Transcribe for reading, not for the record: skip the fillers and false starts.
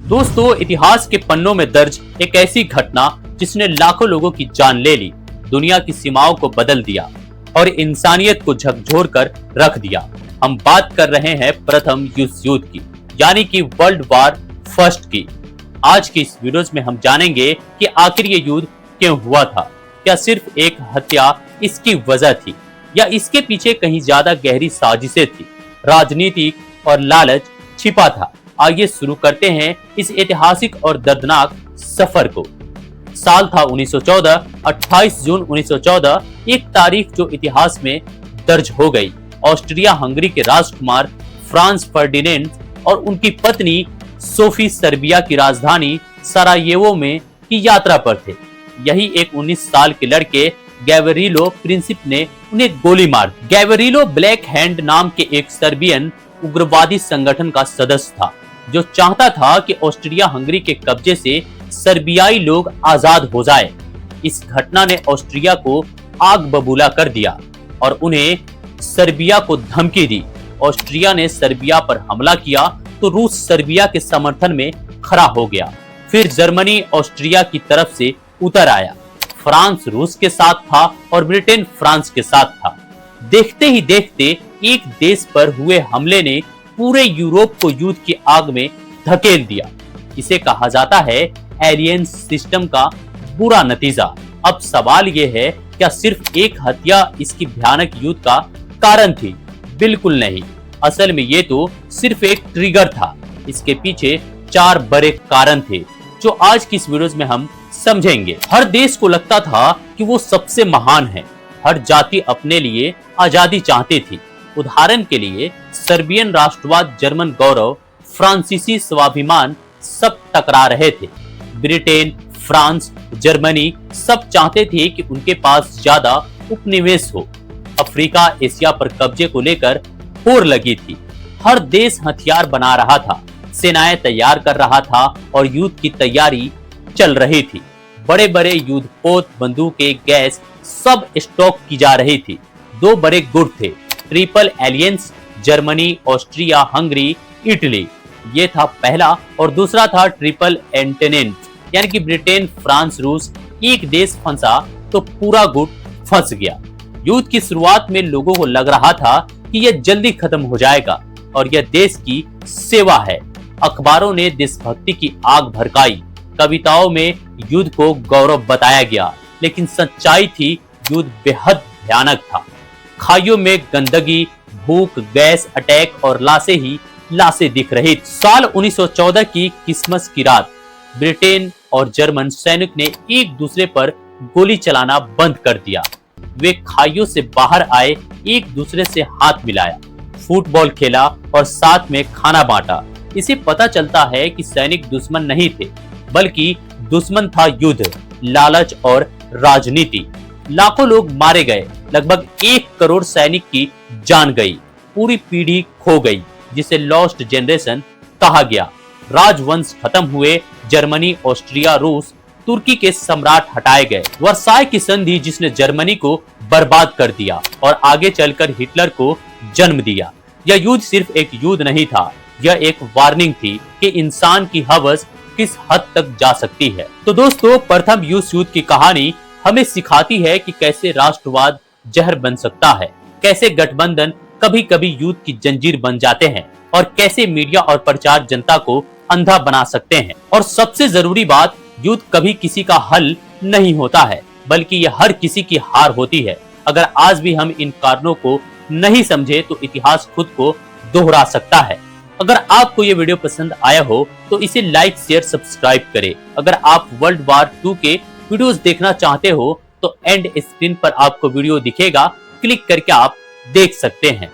दोस्तों, इतिहास के पन्नों में दर्ज एक ऐसी घटना जिसने लाखों लोगों की जान ले ली, दुनिया की सीमाओं को बदल दिया और इंसानियत को झकझोर कर रख दिया। हम बात कर रहे हैं प्रथम विश्व युद्ध की, यानी कि वर्ल्ड वॉर फर्स्ट की। आज की इस वीडियो में हम जानेंगे कि आखिर ये युद्ध क्यों हुआ था। क्या सिर्फ एक हत्या इसकी वजह थी या इसके पीछे कहीं ज्यादा गहरी साजिशें थी, राजनीतिक और लालच छिपा था। आइए शुरू करते हैं इस ऐतिहासिक और दर्दनाक सफर को। साल था 1914, 28 जून 1914, एक तारीख जो इतिहास में दर्ज हो गई। ऑस्ट्रिया हंगरी के राजकुमार फ्रांस फर्डिनेंड और उनकी पत्नी सोफी सर्बिया की राजधानी सरायेवो में की यात्रा पर थे। यही एक 19 साल के लड़के गैवरिलो प्रिंसिप ने उन्हें गोली मार दी। गैवरिलो ब्लैक हैंड नाम के एक सर्बियन उग्रवादी संगठन का सदस्य था, जो चाहता था कि ऑस्ट्रिया हंगरी के कब्जे से सर्बियाई लोग आजाद हो जाए। इस घटना ने ऑस्ट्रिया को आग बबूला कर दिया और उन्हें सर्बिया को धमकी दी। ऑस्ट्रिया ने सर्बिया पर हमला किया तो रूस सर्बिया के समर्थन में खड़ा हो गया। फिर जर्मनी ऑस्ट्रिया की तरफ से उतर आया। फ्रांस रूस के साथ था और ब्रिटेन फ्रांस के साथ था। देखते ही देखते एक देश पर हुए हमले ने पूरे यूरोप को युद्ध की आग में धकेल दिया। इसे कहा जाता है एलियंस सिस्टम का बुरा नतीजा। अब सवाल यह है, क्या सिर्फ एक हत्या इसकी भयानक युद्ध का कारण थी? बिल्कुल नहीं। असल में ये तो सिर्फ एक ट्रिगर था। इसके पीछे 4 बड़े कारण थे जो आज की इस वीडियो में हम समझेंगे। हर देश को लगता था कि वो सबसे महान है। हर जाति अपने लिए आजादी चाहती थी। उदाहरण के लिए सर्बियन राष्ट्रवाद, जर्मन गौरव, फ्रांसीसी स्वाभिमान सब टकरा रहे थे। ब्रिटेन, फ्रांस, जर्मनी सब चाहते थे कि उनके पास ज्यादा उपनिवेश हो। अफ्रीका, एशिया पर कब्जे को लेकर होड़ लगी थी। हर देश हथियार बना रहा था, सेनाएं तैयार कर रहा था और युद्ध की तैयारी चल रही थी। बड़े बड़े युद्धपोत, बंदूकें, गैस सब स्टॉक की जा रही थी। 2 बड़े गुट थे, triple aliens, Germany, Austria, Hungary, Italy. ये था पहला। और दूसरा था ट्रिपल एंटेनेंट, यानी कि ब्रिटेन, फ्रांस, रूस। एक देश फंसा तो पूरा गुट फंस गया। युद्ध की शुरुआत में लोगों को लग रहा था कि यह जल्दी खत्म हो जाएगा और यह देश की सेवा है। अखबारों ने देशभक्ति की आग भड़काई, कविताओं में युद्ध को गौरव बताया गया, लेकिन सच्चाई थी युद्ध बेहद भयानक था। खाइयों में गंदगी, भूख, गैस, अटैक और लाशें ही लाशें दिख रही। साल 1914 की क्रिसमस की रात ब्रिटेन और जर्मन सैनिक ने एक दूसरे पर गोली चलाना बंद कर दिया। वे खाइयों से बाहर आए, एक दूसरे से हाथ मिलाया, फुटबॉल खेला और साथ में खाना बांटा। इसे पता चलता है कि सैनिक दुश्मन नहीं थे, बल्कि दुश्मन था युद्ध, लालच और राजनीति। लाखों लोग मारे गए, लगभग 1 करोड़ सैनिक की जान गई, पूरी पीढ़ी खो गई, जिसे लॉस्ट जनरेशन कहा गया। राजवंश खत्म हुए, जर्मनी, ऑस्ट्रिया, रूस, तुर्की के सम्राट हटाए गए। वर्साय की संधि जिसने जर्मनी को बर्बाद कर दिया और आगे चलकर हिटलर को जन्म दिया। यह युद्ध सिर्फ एक युद्ध नहीं था, यह एक वार्निंग थी कि इंसान की हवस किस हद तक जा सकती है। तो दोस्तों, प्रथम विश्व युद्ध की कहानी हमें सिखाती है कि कैसे राष्ट्रवाद जहर बन सकता है, कैसे गठबंधन कभी कभी युद्ध की जंजीर बन जाते हैं और कैसे मीडिया और प्रचार जनता को अंधा बना सकते हैं। और सबसे जरूरी बात, युद्ध कभी किसी का हल नहीं होता है, बल्कि यह हर किसी की हार होती है। अगर आज भी हम इन कारणों को नहीं समझे तो इतिहास खुद को दोहरा सकता है। अगर आपको ये वीडियो पसंद आया हो तो इसे लाइक, शेयर, सब्सक्राइब करें। अगर आप वर्ल्ड वॉर 2 के वीडियोस देखना चाहते हो तो एंड स्क्रीन पर आपको वीडियो दिखेगा, क्लिक करके आप देख सकते हैं।